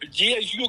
GSU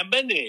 MNA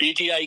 PTI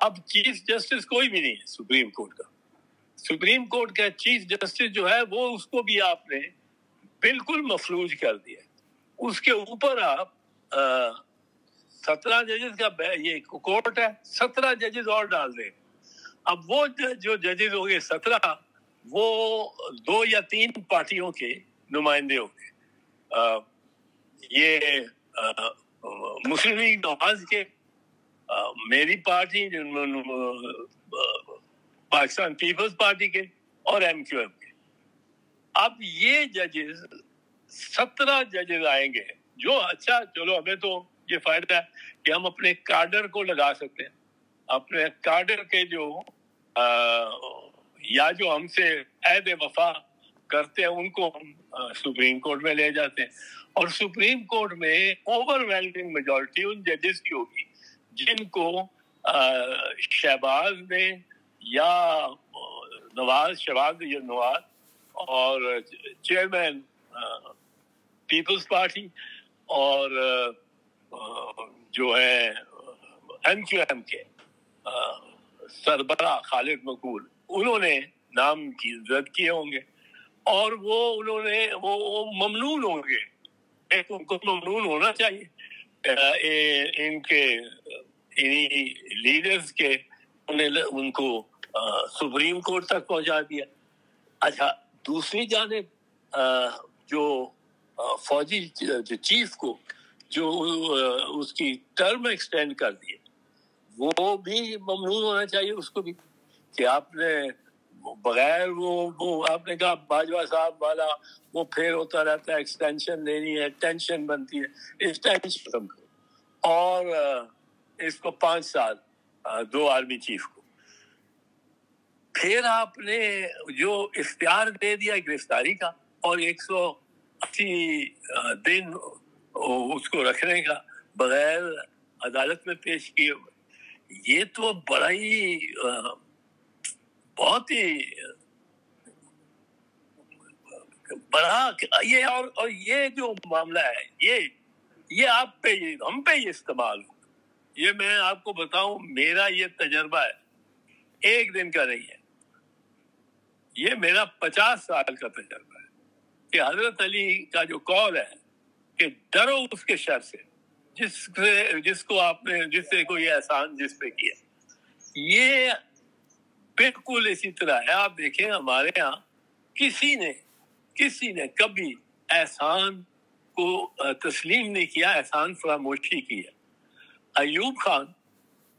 اب chief justice کوئی بھی نہیں ہے سپریم کورٹ کا. سپریم کورٹ کا چیف جسٹس جو ہے وہ اس کو بھی آپ نے بالکل مفلوج کر دیا. اس کے اوپر آپ 17 ججز کا یہ کورٹ ہے, 17 ججز اور ڈال دیں. اب وہ جو ججز ہوں گے 17 وہ 2 یا 3 پارٹیوں کے نمائندے ہوں گے. یہ مسلم لیگ نواز کے, میری پارٹی پاکستان پیپلز پارٹی کے اور ایم کیو ایم کے. اب یہ ججز 17 ججز آئیں گے جو اچھا چلو ہمیں تو یہ فائدہ ہے کہ ہم اپنے کارڈر کو لگا سکتے ہیں. اپنے کارڈر کے جو یا جو ہم سے عہد وفا کرتے ہیں ان کو ہم سپریم کورٹ میں لے جاتے ہیں, اور سپریم کورٹ میں اوور ویلڈنگ میجورٹی ان ججز کی ہوگی جن کو شہباز نے یا نواز اور چیئرمین پیپلز پارٹی اور جو ہے ایم کیو ایم کے سربراہ خالد مقبول, انہوں نے نام کی رد کیے ہوں گے, اور وہ ممنون ہوں گے. ان کو ممنون ہونا چاہیے ان کے لیڈرز کے, ان کو سپریم کورٹ تک پہنچا دیا. اچھا دوسری جانب جو فوجی چیف کو جو اس کی ٹرم ایکسٹینڈ کر دی وہ بھی ممنون ہونا چاہیے اس کو بھی, کہ آپ نے بغیر وہ آپ نے کہا باجوہ صاحب والا وہ پھر ہوتا رہتا ہے, ایکسٹینشن لینی ہے, ٹینشن بنتی ہے, اس ٹینشن ختم کرو اور اس کو 5 سال 2 آرمی چیف کو. پھر آپ نے جو اختیار دے دیا گرفتاری کا اور 180 دن اس کو رکھنے کا بغیر عدالت میں پیش کیے ہوئے, یہ تو بڑا ہی بہت ہی بڑا یہ اور یہ جو معاملہ ہے یہ آپ پہ ہم پہ یہ استعمال ہو. یہ میں آپ کو بتاؤں میرا یہ تجربہ ہے, ایک دن کا نہیں ہے, یہ میرا 50 سال کا تجربہ ہے کہ حضرت علی کا جو قول ہے کہ ڈرو اس کے شر سے جس کو آپ نے جس سے کوئی احسان جس پہ کیا, یہ بالکل اسی طرح ہے. آپ دیکھیں ہمارے ہاں کسی نے کبھی احسان کو تسلیم نہیں کیا, احسان فراموشی کی ہے. ایوب خان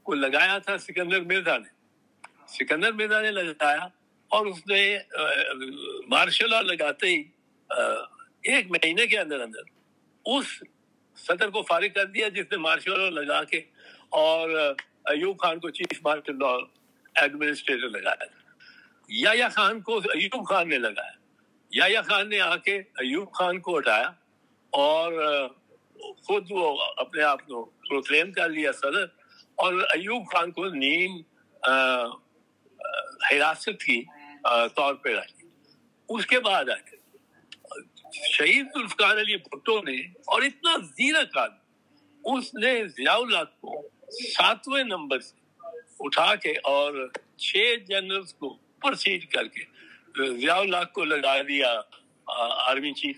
کو لگایا تھا سکندر مرزا نے لگایا, اور اس نے مارشل لا لگاتے ہی 1 مہینے کے اندر اس صدر کو فارغ کر دیا جس نے مارشل لا لگا کے اور ایوب خان کو چیف مارشل لا ایڈمنسٹریٹر لگایا تھا. یحییٰ خان کو ایوب خان نے لگایا, یحییٰ خان نے آ کے ایوب خان کو ہٹایا اور خود وہ اپنے آپ کو پروکلیم کر لیا صدر, اور ایوب خان کو نیم حراست کی طور پہ رکھی. اس کے بعد آئے شہید ذوالفقار علی بھٹو نے, اور اتنا زیرک آدمی, اس نے ضیاء الحق کو 7ویں نمبر سے اٹھا کے اور 6 جنرلز کو پرسیڈ کر کے ضیاء الحق کو لگا دیا آرمی چیف.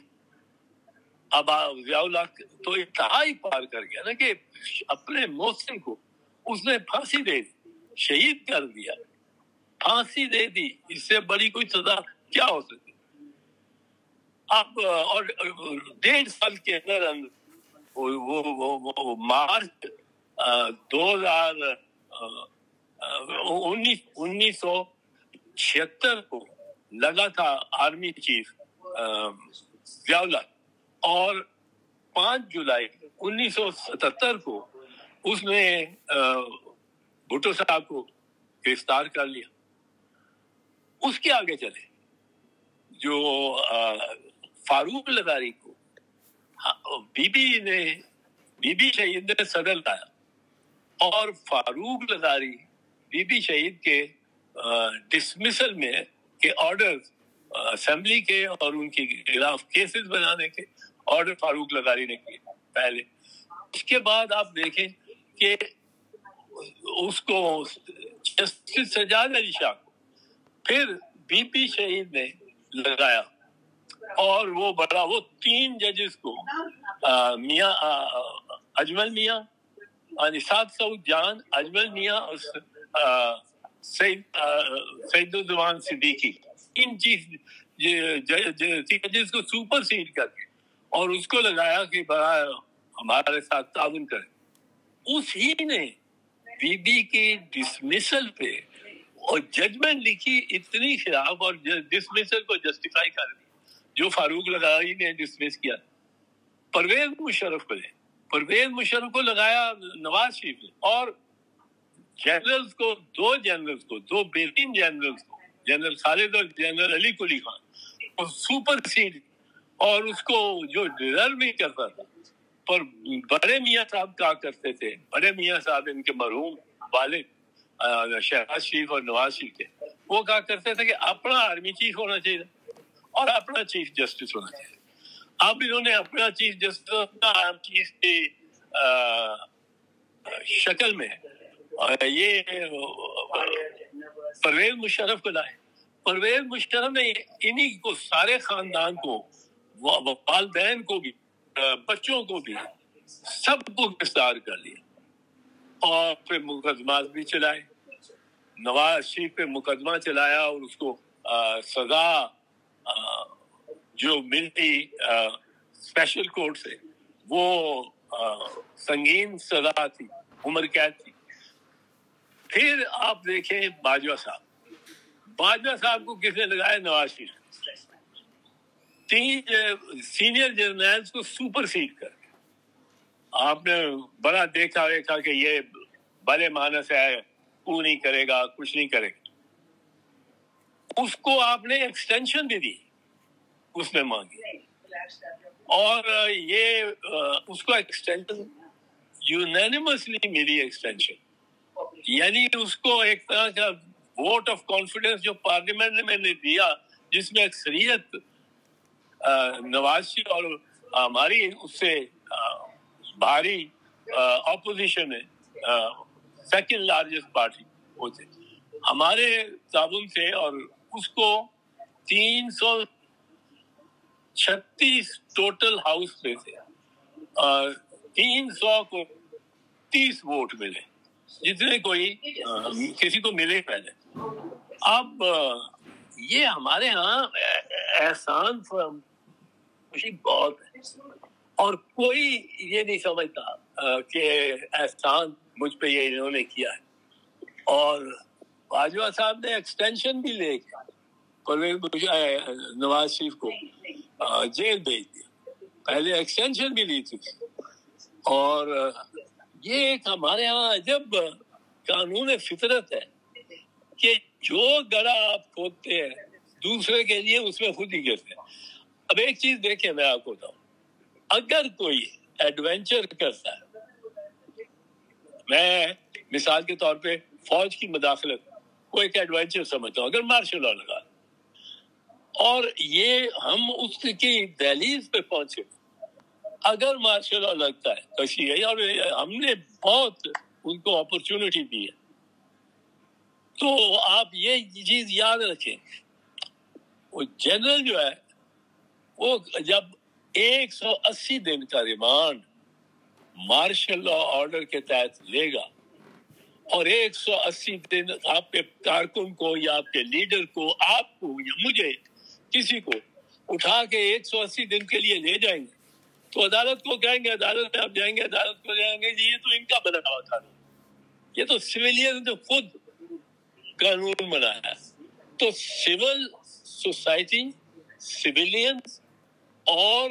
اب ضیاء الحق تو انتہائی پار کر گیا نا کہ اپنے محسن کو اس نے پھانسی دے دی, شہید کر دیا, پھانسی دے دی. اس سے بڑی کوئی سزا کیا ہو سکتی؟ اب اور 1.5 سال کے اندر وہ مارچ 1976 کو لگا تھا آرمی چیف ضیاء الحق, اور 5 جولائی 1977 کو اس نے بھٹو صاحب کو گرفتار کر لیا. اس کے آگے چلے جو فاروق لغاری کو بی بی شہید نے صدر لایا, اور فاروق لغاری بی بی شہید کے ڈسمسل میں کے آرڈر اسمبلی کے اور ان کے خلاف کیسز بنانے کے آرڈر فاروق لغاری نے کیے پہلے. اس کے بعد آپ دیکھیں کہ اس کو جسٹس سجاد علی شاہ کو پھر بی پی شہید نے لگایا، اور وہ 3 ججز کو میاں اجمل میاں، نثار سعود جان، اجمل میاں اور سعید الزمان صدیقی، ان چیف ججز کو سپر سیڈ کر کے اور اس کو لگایا کہ بڑا ہمارے ساتھ تعاون کرے. اسی نے بی بی کی ڈسمسل پہ اور ججمنٹ لکھی اتنی خلاف، اور ڈسمسل کو جسٹیفائی کر دی جو فاروق لگائی نے ڈسمس کیا. پرویز مشرف کو لگایا نواز شریف نے، اور جنرلز کو 2 بہترین جنرلز کو، جنرل خالد اور جنرل علی قلی خان سپر سیڈ، اور اس کو جو ڈیزرو نہیں کرتا تھا. پر بڑے میاں صاحب کہا کرتے تھے، بڑے میاں صاحب ان کے مرحوم والد شہباز شریف اور نواز شریف کے، وہ کہا کرتے تھے کہ اپنا آرمی چیف ہونا چاہیے اور اپنا چیف جسٹس ہونا چاہیے. اب انہوں نے اپنا چیف جسٹس آرم چیف کی شکل میں یہ پرویز مشرف کو لائے. پرویز مشرف نے انہی کو، سارے خاندان کو، والدین کو بھی، بچوں کو بھی، سب کو گرفتار کر لیا اور پھر مقدمات بھی چلائے. نواز شریف پہ مقدمہ چلایا اور اس کو سزا جو ملتی اسپیشل کورٹ سے وہ سنگین سزا تھی، عمر قید تھی. پھر آپ دیکھیں باجوہ صاحب کو کس نے لگایا؟ نواز شریف. 3 سینئر جرنیلز کو سپر سیڈ کر کے آپ نے بڑا دیکھا کہ یہ بڑے مانس ہے، کو نہیں کرے گا، کچھ نہیں کرے گا. اس کو آپ نے ایکسٹینشن بھی دی، اس نے مانگی، اور یہ اس کو ایکسٹینشن یونینیمسلی ملی ایکسٹینشن. یعنی اس کو ایک طرح کا ووٹ آف کانفیڈنس جو پارلیمنٹ میں نے دیا، جس میں اکثریت نواز شریف اور ہماری اس سے بھاری اپوزیشن ہے، سیکنڈ لارجسٹ پارٹی ہوتے ہمارے تعاون سے، اور اس کو 336 ٹوٹل ہاؤس میں سے 300 کو 30 ووٹ ملے، جتنے کوئی کسی کو ملے پہلے. اب یہ ہمارے ہاں احسان خوشی بہت ہے، اور کوئی یہ نہیں سمجھتا کہ احسان مجھ پہ یہ انہوں نے کیا ہے. اور باجوہ صاحب نے ایکسٹینشن بھی لے کے نواز شریف کو جیل بھیج دیا، پہلے ایکسٹینشن بھی لی تھی. اور یہ ایک ہمارے ہاں عجب قانون فطرت ہے کہ جو گڑھا آپ کھودتے ہیں دوسرے کے لیے اس میں خود ہی گرتے ہیں. اب ایک چیز دیکھیں، میں آپ کو بتاؤں، اگر کوئی ایڈونچر کرتا ہے، میں مثال کے طور پہ فوج کی مداخلت کو ایک ایڈونچر سمجھتا ہوں، اگر مارشل لاء لگا اور یہ ہم اس کی دہلیز پہ پہنچے، اگر مارشل لاء لگتا ہے کسی ہے، اور ہم نے بہت ان کو اپرچونٹی دی ہے، تو آپ یہ چیز یاد رکھیں، وہ جنرل جو ہے وہ جب 180 دن کا ریمانڈ مارشل لا آرڈر کے تحت لے گا، اور 180 دن آپ کے کارکن کو یا آپ کے لیڈر کو، آپ کو یا مجھے، کسی کو اٹھا کے 180 دن کے لیے لے جائیں گے، تو عدالت کو کہیں گے، عدالت میں آپ جائیں گے، عدالت کو کہیں گے جی یہ تو ان کا بنا ہوا تھا، یہ تو سویلین نے خود قانون بنایا. تو سول سوسائٹی، سویلینز اور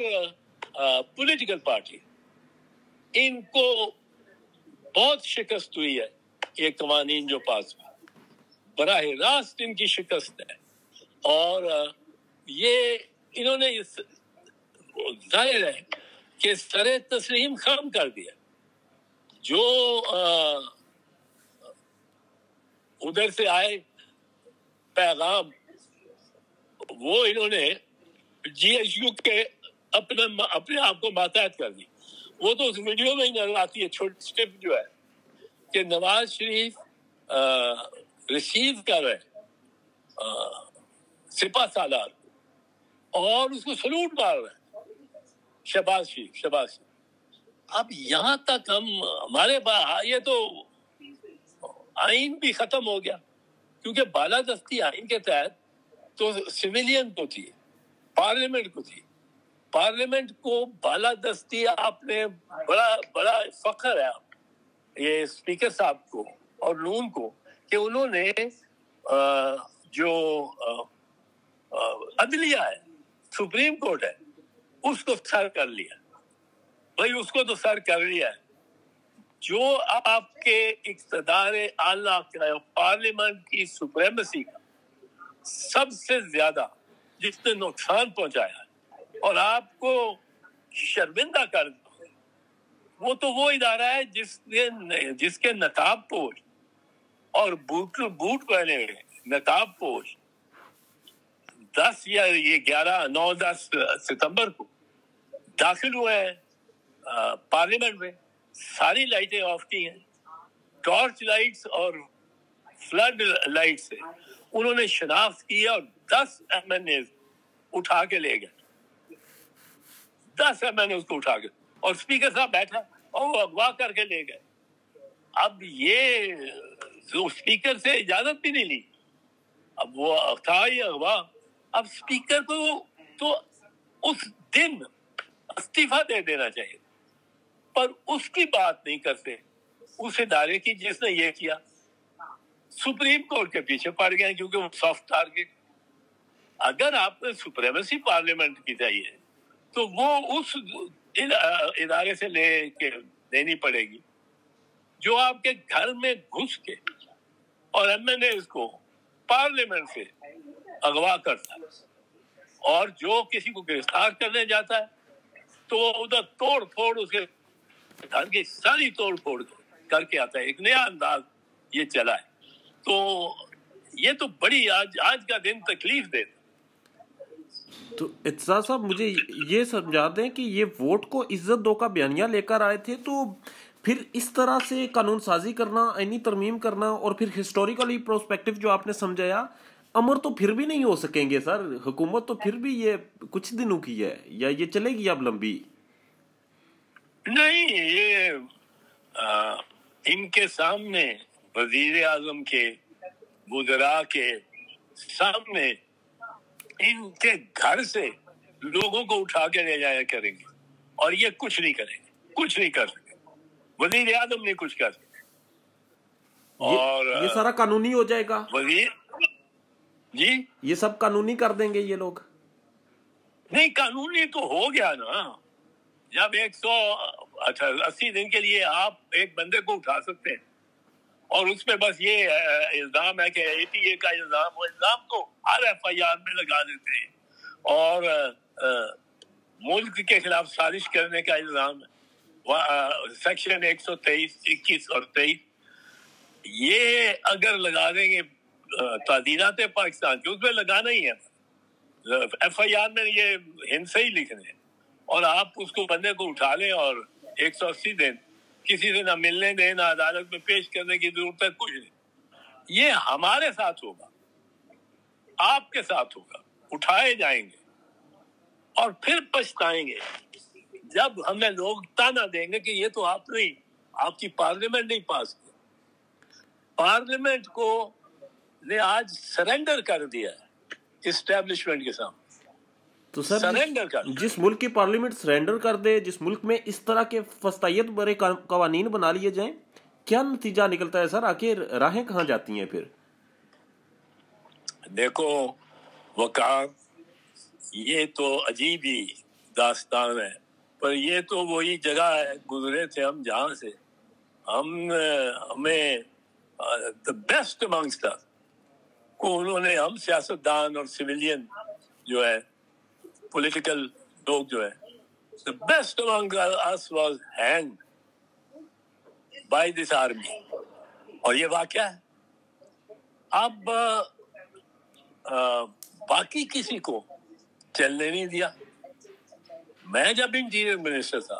پولیٹیکل پارٹی، ان کو بہت شکست ہوئی ہے یہ قوانین جو پاس ہوئے، براہ راست ان کی شکست ہے. اور یہ انہوں نے ظاہر ہے کہ سر تسلیم خام کر دیا. جو ادھر سے آئے پیغام، وہ انہوں نے جی ایچ یو کے اپنے آپ کو ماتحت کر دی. وہ تو اس ویڈیو میں ہی نظر آتی ہے، چھوٹی اسٹیپ جو ہے کہ نواز شریف ریسیو کر رہے سپہ سالار اور اس کو سلوٹ مار رہے ہیں شہباز شریف. اب یہاں تک ہمارے یہ تو آئین بھی ختم ہو گیا, کیونکہ بالادستی آئین کے تحت تو سویلین کو تھی, پارلیمنٹ کو تھی. پارلیمنٹ کو بالادستی آپ نے بڑا فخر ہے یہ اسپیکر صاحب کو اور نون کو کہ انہوں نے جو عدلیہ ہے, سپریم کورٹ ہے, اس کو سر کر لیا. بھائی اس کو تو سر کر لیا ہے. جو آپ کے اقتدار اعلیٰ کا پارلیمنٹ کی سپریمیسی کا سب سے زیادہ جس نے نقصان پہنچایا اور آپ کو شرمندہ کر دیا, وہ ادارہ ہے جس کے نقاب پوش اور بوٹ پہنے ہوئے نقاب پوش 9-10 ستمبر کو داخل ہوئے ہیں پارلیمنٹ میں. ساری لائٹیں آف کی ہیں, ٹارچ لائٹس اور فلڈ لائٹ سے انہوں نے شناخت کی اور 10 MNA اٹھا کے لے گئے. 10 MNA اس کو اٹھا کے, اور اسپیکر صاحب بیٹھا اور وہ اغوا کر کے لے گئے. اب یہ جو اسپیکر سے اجازت بھی نہیں لی, اب وہ تھا ہی اغوا. اب اسپیکر کو تو اس دن استعفیٰ دے دینا چاہیے, پر اس کی بات نہیں کرتے اس ادارے کی جس نے یہ کیا. سپریم کورٹ کے پیچھے پڑ گئے کیونکہ وہ سافٹ ٹارگٹ. اگر آپ نے سپریمیسی پارلیمنٹ کی چاہیے تو وہ اس ادارے سے لے کے دینی پڑے گی جو آپ کے گھر میں گھس کے اور MNA کو پارلیمنٹ سے اغوا کرتا ہے, اور جو کسی کو گرفتار کرنے جاتا ہے تو وہ ادھر توڑ پھوڑ اس کے گھر کی ساری توڑ پھوڑ کر کے آتا ہے. ایک نیا انداز یہ چلا ہے. تو یہ تو بڑی آج کا دن تکلیف دے. تو اعتزاز صاحب مجھے یہ سمجھا دیں کہ یہ ووٹ کو عزت دو کا بیانیہ لے کر آئے تھے, تو پھر اس طرح سے قانون سازی کرنا, آئینی ترمیم کرنا اور پھر ہسٹوریکلی پروسپیکٹو جو آپ نے سمجھایا, امر تو پھر بھی نہیں ہو سکیں گے سر. حکومت تو پھر بھی یہ کچھ دنوں کی ہے, یا یہ چلے گی اب لمبی؟ نہیں, یہ ان کے سامنے وزیر اعظم کے وزراء کے سامنے ان کے گھر سے لوگوں کو اٹھا کے لے جایا کریں گے, اور یہ کچھ نہیں کریں گے, کچھ نہیں کر سکے. وزیر اعظم نہیں کچھ کر سکے. اور یہ سارا قانونی ہو جائے گا جی, یہ سب قانونی کر دیں گے یہ لوگ؟ نہیں, قانونی تو ہو گیا نا. جب 180 دن کے لیے آپ ایک بندے کو اٹھا سکتے ہیں اور اس میں بس یہ الزام ہے کہ ATA کا الزام, وہ الزام تو ہر FIR میں لگا دیتے ہیں, اور ملک کے خلاف سازش کرنے کا الزام ہے. سیکشن 123, 21 اور 23 یہ اگر لگا دیں گے تعدیلات پاکستان کی, اس میں لگانا ہی ہے. FIR میں یہ ہند سے ہی لکھنے ہیں, اور آپ اس کو بندے کو اٹھا لیں اور 180 دن کسی سے نہ ملنے دیں, نہ عدالت میں پیش کرنے کی ضرورت ہے, کچھ نہیں. یہ ہمارے ساتھ ہوگا, آپ کے ساتھ ہوگا. اٹھائے جائیں گے اور پھر پچھتائیں گے جب ہمیں لوگ تانا دیں گے کہ یہ تو آپ کی پارلیمنٹ نہیں پاس کی. پارلیمنٹ کو نے آج سرنڈر کر دیا ہے اسٹیبلشمنٹ کے سامنے. تو سر جس ملک کی پارلیمنٹ سرنڈر کر دے, جس ملک میں اس طرح کے فسطائیت برے قوانین بنا لیے جائیں, کیا نتیجہ نکلتا ہے سر؟ آخر راہیں کہاں جاتی ہیں پھر؟ دیکھو وقار, یہ تو عجیب ہی داستان ہے, پر یہ تو وہی جگہ ہے, گزرے تھے ہم جہاں سے ہمیں the best amongst us کو انہوں نے, ہم سیاستدان اور سویلین جو ہے پولیٹیکل لوگ جو ہے, the best among us was hanged by this army. اور یہ واقعہ ہے. اب باقی کسی کو چلنے نہیں دیا. میں جب انٹیریئر منسٹر تھا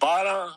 12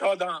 14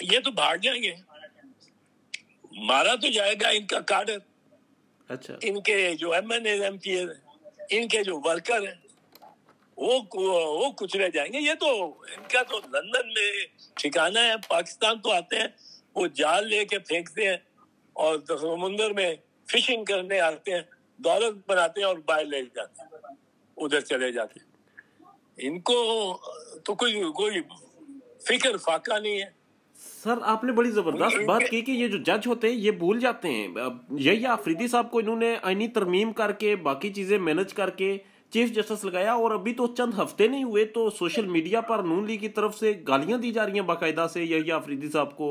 یہ تو بھاگ جائیں گے, مارا تو جائے گا ان کا کاڈر, اچھا ان کے جو M N A M P A, ان کے جو ورکر ہیں وہ کچھ رہ جائیں گے. یہ تو ان کا تو لندن میں ٹھکانہ ہے, پاکستان تو آتے ہیں, وہ جال لے کے پھینکتے ہیں اور سمندر میں فشنگ کرنے آتے ہیں, دولت بناتے ہیں اور باہر لے جاتے ہیں, ادھر چلے جاتے ہیں. ان کو تو کوئی فکر فاقہ نہیں ہے. سر آپ نے بڑی زبردست بات کی کہ یہ جو جج ہوتے ہیں یہ بھول جاتے ہیں. یہی آفریدی صاحب کو انہوں نے آئینی ترمیم کر کے باقی چیزیں مینج کر کے چیف جسٹس لگایا, اور ابھی تو چند ہفتے نہیں ہوئے تو سوشل میڈیا پر نون لیگ کی طرف سے گالیاں دی جا رہی ہیں باقاعدہ سے یہی آفریدی صاحب کو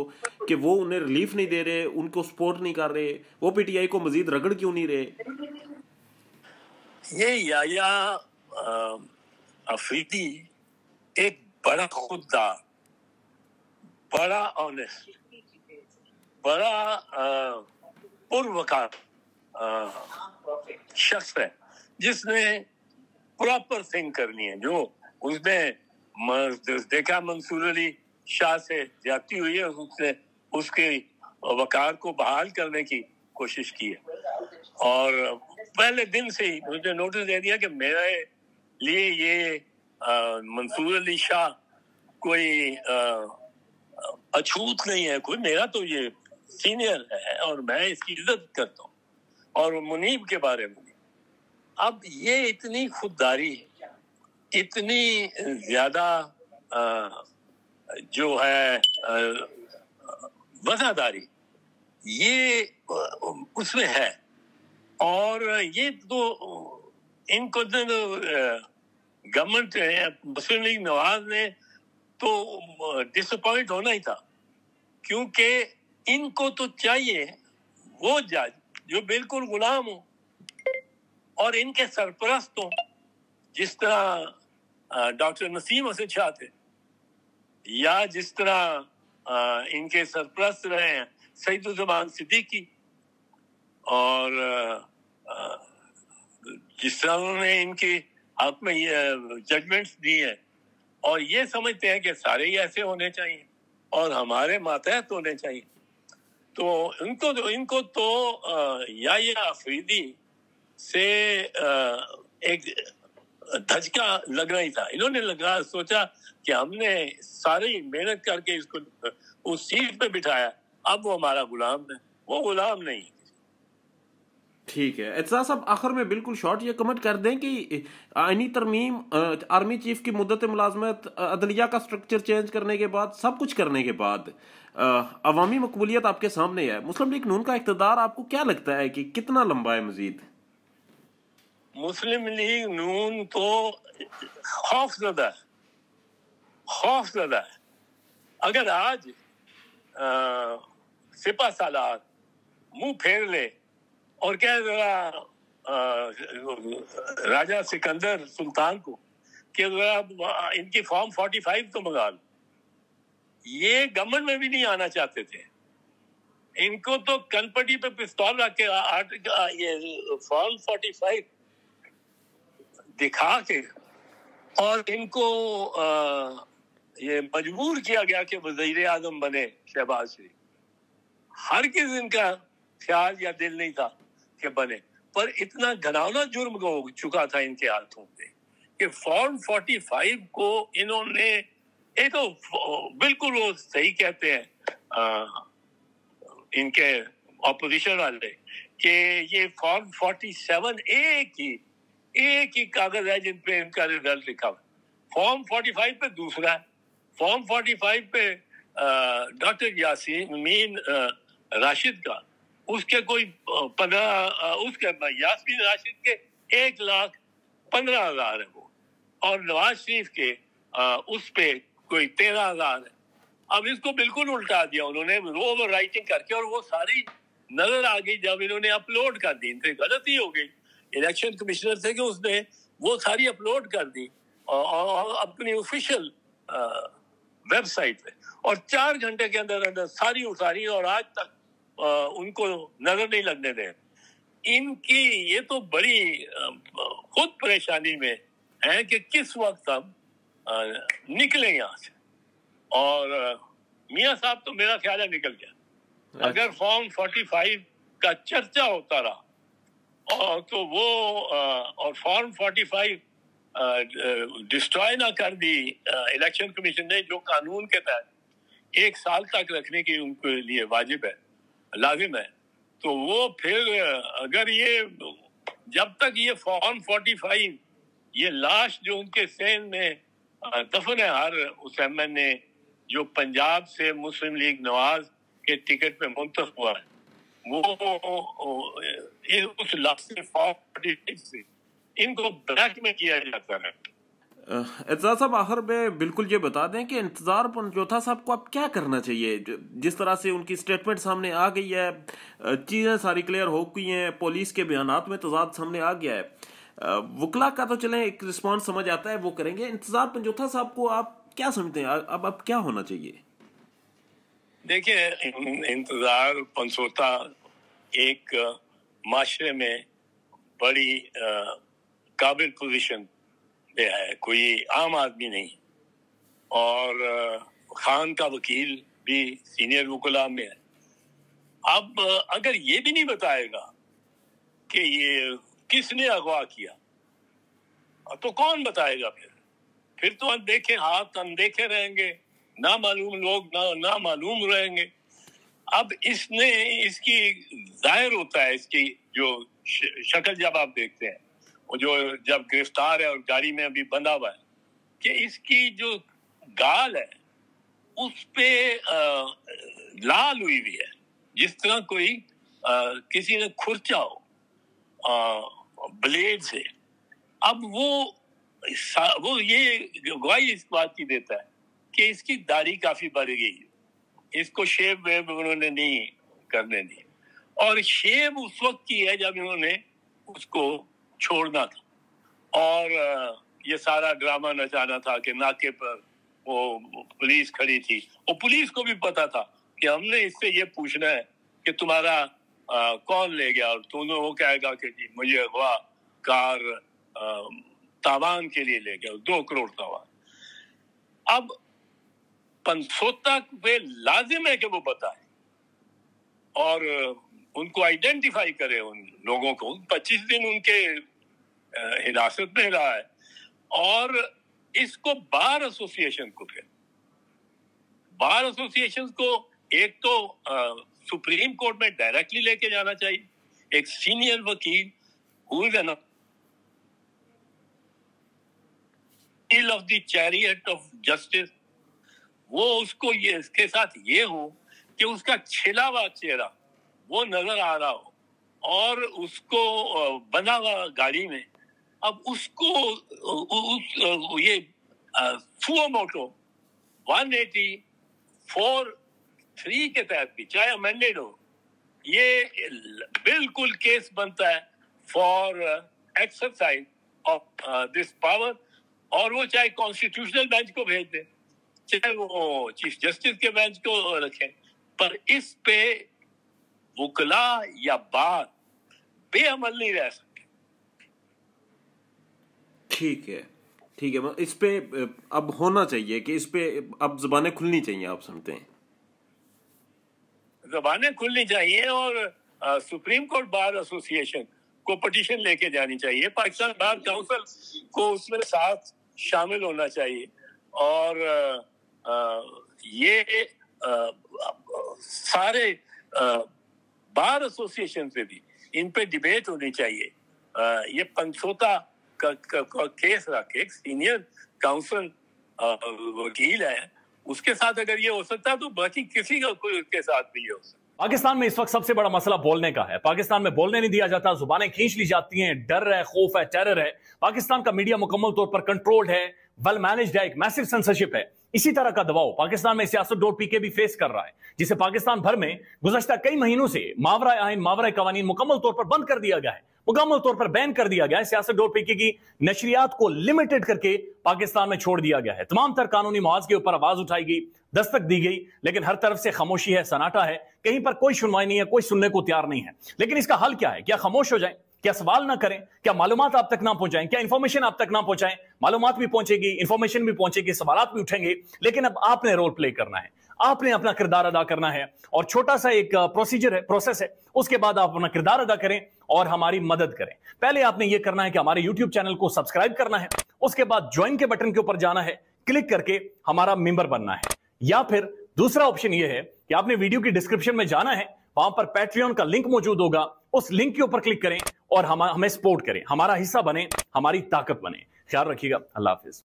کہ وہ انہیں ریلیف نہیں دے رہے, ان کو سپورٹ نہیں کر رہے, وہ پی ٹی آئی کو مزید رگڑ کیوں نہیں رہے. یہ یا آفریدی ایک بڑا خوددار, بڑا آنیسٹ, بڑا پروقار شخص ہے جس نے پراپر تھنک کرنی ہے. جو اس نے دیکھا منصور علی شاہ سے زیادتی ہوئی ہے, اس نے اس کے وقار کو بحال کرنے کی کوشش کی ہے, اور پہلے دن سے ہی مجھے نوٹس دے دیا کہ میرے لیے یہ منصور علی شاہ کوئی اچھوت نہیں ہے, کوئی میرا تو یہ سینئر ہے اور میں اس کی عزت کرتا ہوں, اور منیب کے بارے میں. اب یہ اتنی خودداری, اتنی زیادہ جو ہے وفاداری, یہ اس میں ہے. اور یہ تو ان کو گورنمنٹ مسلم لیگ نواز نے تو ڈس اپوائنٹ ہونا ہی تھا, کیونکہ ان کو تو چاہیے وہ جج جو بالکل غلام ہو اور ان کے سرپرست ہوں, جس طرح ڈاکٹر نسیم حسن شاہ تھے, یا جس طرح ان کے سرپرست رہے ہیں سعید الزمان صدیقی, اور جس طرح انہوں نے ان کے حق میں ججمنٹس دی ہیں, اور یہ سمجھتے ہیں کہ سارے ہی ایسے ہونے چاہیے اور ہمارے ماتحت ہونے چاہیے. تو ان کو تو یا آفریدی سے ایک دھچکا لگنا ہی تھا. انہوں نے سوچا کہ ہم نے ساری محنت کر کے اس کو اس سیٹ پہ بٹھایا, اب وہ ہمارا غلام ہے, وہ غلام نہیں. ٹھیک ہے اعتزاز صاحب, آخر میں بالکل شارٹ یہ کمنٹ کر دیں کہ آئینی ترمیم, آرمی چیف کی مدت ملازمت, عدلیہ کا سٹرکچر چینج کرنے کے بعد, سب کچھ کرنے کے بعد عوامی مقبولیت آپ کے سامنے ہے. مسلم لیگ نون کا اقتدار آپ کو کیا لگتا ہے کہ کتنا لمبا ہے مزید؟ مسلم لیگ نون تو خوف زدہ ہے. اگر آج سپہ سالار منہ پھیر لے اور کہہ ذرا راجہ سکندر سلطان کو کہ ذرا ان کی فارم 45 تو منگا لو, یہ گورنمنٹ میں بھی نہیں آنا چاہتے تھے. ان کو تو کن پٹی پہ پستول رکھ کے یہ فارم 45 دکھا کے اور ان کو یہ مجبور کیا گیا کہ وزیر اعظم بنے شہباز شریف. ہرگز ان کا خیال یا دل نہیں تھا کہ بنے, پر اتنا گھناؤنا جرم ہو چکا تھا ان کے ہاتھوں پہ کہ فارم 45 کو انہوں نے, ایک تو بالکل وہ صحیح کہتے ہیں ان کے اپوزیشن والے کہ یہ فارم 47 ایک ہی کاغذ ہے جن پہ ان کا رزلٹ لکھا ہوا. فارم 45 پہ دوسرا ہے, فارم 45 پہ ڈاکٹر یاسمین راشد کا, اس کے کوئی 15, اس کے یاسمین راشد کے 1,15,000 ہے وہ, اور نواز شریف کے اس پہ کوئی 13,000 ہے. اب اس کو بالکل الٹا دیا انہوں نے اوور رائٹنگ کر کے, اور وہ ساری نظر آ گئی جب انہوں نے اپلوڈ کر دی. ان سے غلطی ہو گئی, الیکشن کمشنر تھے کہ اس نے وہ ساری اپلوڈ کر دی اپنی آفیشیل ویب سائٹ پہ, اور 4 گھنٹے کے اندر ساری اتاری, اور آج تک ان کو نظر نہیں لگنے دیں. ان کی یہ تو بڑی خود پریشانی میں ہے کہ کس وقت ہم نکلیں یہاں سے. اور میاں صاحب تو میرا خیال ہے نکل گیا. اگر فارم 45 کا چرچا ہوتا رہا اور تو وہ اور فارم 45 ڈسٹرائے نہ کر دی الیکشن کمیشن نے, جو قانون کے تحت 1 سال تک رکھنے کی ان کے لیے واجب ہے, لازم ہے, تو وہ پھر اگر یہ جب تک یہ فارم 45 یہ لاش جو ان کے سین میں دفن ہے ہر اس ایم این اے جو پنجاب سے مسلم لیگ نواز کے ٹکٹ پہ منتخب ہوا ہے, وہ اس لاش سے فارم 45 سے ان کو بلیک میں کیا جاتا ہے. اعتزاز صاحب آخر میں بالکل یہ بتا دیں کہ انتظار پنجوتا صاحب کو اب کیا کرنا چاہیے؟ جس طرح سے ان کی سٹیٹمنٹ سامنے آ گئی ہے, چیزیں ساری کلیئر ہو گئی ہیں, پولیس کے بیانات میں تضاد سامنے آ گیا ہے, وکلا کا تو چلیں ایک رسپانس سمجھ آتا ہے وہ کریں گے, انتظار پنجوتا صاحب کو آپ کیا سمجھتے ہیں اب کیا ہونا چاہیے؟ دیکھیں, انتظار پنجوتا ایک معاشرے میں بڑی قابل پوزیشن پہ ہے, کوئی عام آدمی نہیں, اور خان کا وکیل بھی سینئر وکلاء میں ہے. اب اگر یہ بھی نہیں بتائے گا کہ یہ کس نے اغوا کیا تو کون بتائے گا؟ پھر تو اندیکھے رہیں گے, نامعلوم لوگ نامعلوم رہیں گے. اب اس کی ظاہر ہوتا ہے, اس کی جو شکل جب آپ دیکھتے ہیں, وہ جو جب گرفتار ہے اور گاڑی میں ابھی بندھا ہوا ہے, کہ اس کی جو گال ہے اس پہ لال ہوئی ہوئی ہے, جس طرح کوئی کسی نے کھرچا ہو بلیڈ سے. اب وہ یہ گواہی اس بات کی دیتا ہے کہ اس کی داڑھی کافی بڑھ گئی, اس کو شیب ویب انہوں نے نہیں کرنے دی, اور شیب اس وقت کی ہے جب انہوں نے اس کو چھوڑنا تھا, اور یہ سارا ڈرامہ نچانا تھا کہ ناکے پر وہ پولیس کھڑی تھی, اور پولیس کو بھی پتا تھا کہ ہم نے اس سے یہ پوچھنا ہے کہ تمہارا کون لے گیا, اور تمہیں وہ کہے گا کہ جی مجھے اغوا کار تاوان کے لیے لے گیا, 2 کروڑ تاوان. اب پنسوتا پہ لازم ہے کہ وہ بتائے اور ان کو آئیڈینٹیفائی کرے, ان لوگوں کو. 25 دن ان کے حراست میں رہا ہے, اور اس کو بار ایسوسیشن کو ایک تو سپریم کورٹ میں ڈائریکٹلی لے کے جانا چاہیے. ایک سینئر وکیل آف دی چیریٹ آف جسٹس, وہ اس کو اس کے ساتھ یہ ہو کہ اس کا چھلا ہوا چہرہ وہ نظر آ رہا ہو, اور اس کو بنا ہوا گاڑی میں. اب اس کو یہ سو موٹو 184(3) کے تحت بھی چاہے امینڈیڈ ہو, یہ بالکل کیس بنتا ہے for exercise of this power, اور وہ چاہے کانسٹیٹیوشنل بینچ کو بھیج دیں, چاہے وہ چیف جسٹس کے بینچ کو رکھیں, پر اس پہ وکلا یا بات بے عمل نہیں رہ سکتے. ٹھیک ہے, اس پہ اب ہونا چاہیے کہ اس پہ اب زبانیں کھلنی چاہیے, آپ سمجھتے ہیں؟ زبانیں کھلنی چاہیے, اور سپریم کورٹ بار ایسوسیشن کو پٹیشن لے کے جانی چاہیے, پاکستان بار کونسل کو اس میں ساتھ شامل ہونا چاہیے, اور یہ سارے بار ایسوسیشن سے بھی ان پہ ڈیبیٹ ہونی چاہیے. یہ پنسوتا کا کیس رکھ کے ایک سینئر کاؤنسل وکیل ہے, اس کے ساتھ اگر یہ ہو سکتا ہے تو باقی کسی کے ساتھ بھی یہ ہو سکتا ہے. پاکستان میں اس وقت سب سے بڑا مسئلہ بولنے کا ہے. پاکستان میں بولنے نہیں دیا جاتا, زبانیں کھینچ لی جاتی ہیں, ڈر ہے, خوف ہے, ٹیرر ہے. پاکستان کا میڈیا مکمل طور پر کنٹرولڈ ہے, ویل مینجڈ ہے, ایک میسو سینسرشپ ہے. اسی طرح کا دباؤ پاکستان میں سیاست ڈور پی کے بھی فیس کر رہا ہے, جسے پاکستان بھر میں گزشتہ کئی مہینوں سے ماورائے آئین, ماورائے قوانین مکمل طور پر بند کر دیا گیا ہے, مکمل طور پر بین کر دیا گیا ہے. سیاست ڈور پی کے کی نشریات کو لمیٹڈ کر کے پاکستان میں چھوڑ دیا گیا ہے. تمام تر قانونی محاذ کے اوپر آواز اٹھائی گئی, دستک دی گئی, لیکن ہر طرف سے خاموشی ہے, سناٹا ہے, کہیں پر کوئی سنوائی نہیں ہے, کوئی سننے کو تیار نہیں ہے. لیکن اس کا حل کیا ہے؟ کیا خاموش ہو جائیں؟ کیا سوال نہ کریں؟ کیا معلومات آپ تک نہ پہنچائیں؟ کیا انفارمیشن آپ تک نہ پہنچائیں؟ معلومات بھی پہنچے گی, انفارمیشن بھی پہنچے گی, سوالات بھی اٹھیں گے, لیکن اب آپ نے رول پلے کرنا ہے. آپ نے اپنا کردار ادا کرنا ہے اور چھوٹا سا ایک پروسیس ہے، اس کے بعد آپ اپنا کردار ادا کریں اور ہماری مدد کریں۔ پہلے آپ نے یہ کرنا ہے کہ ہمارے یوٹیوب چینل کو سبسکرائب کرنا ہے، اس کے بعد جوائن کے بٹن کے اوپر جانا ہے، کلک کر کے ہمارا ممبر بننا ہے، یا پھر دوسرا آپشن یہ ہے کہ آپ نے ویڈیو کی ڈسکرپشن میں جانا ہے، وہاں پر پیٹریون کا لنک موجود ہوگا، اس لنک کے اوپر کلک کریں اور ہمیں سپورٹ کریں، ہمارا حصہ بنیں، ہماری طاقت بنیں۔ خیال رکھیے گا، اللہ حافظ۔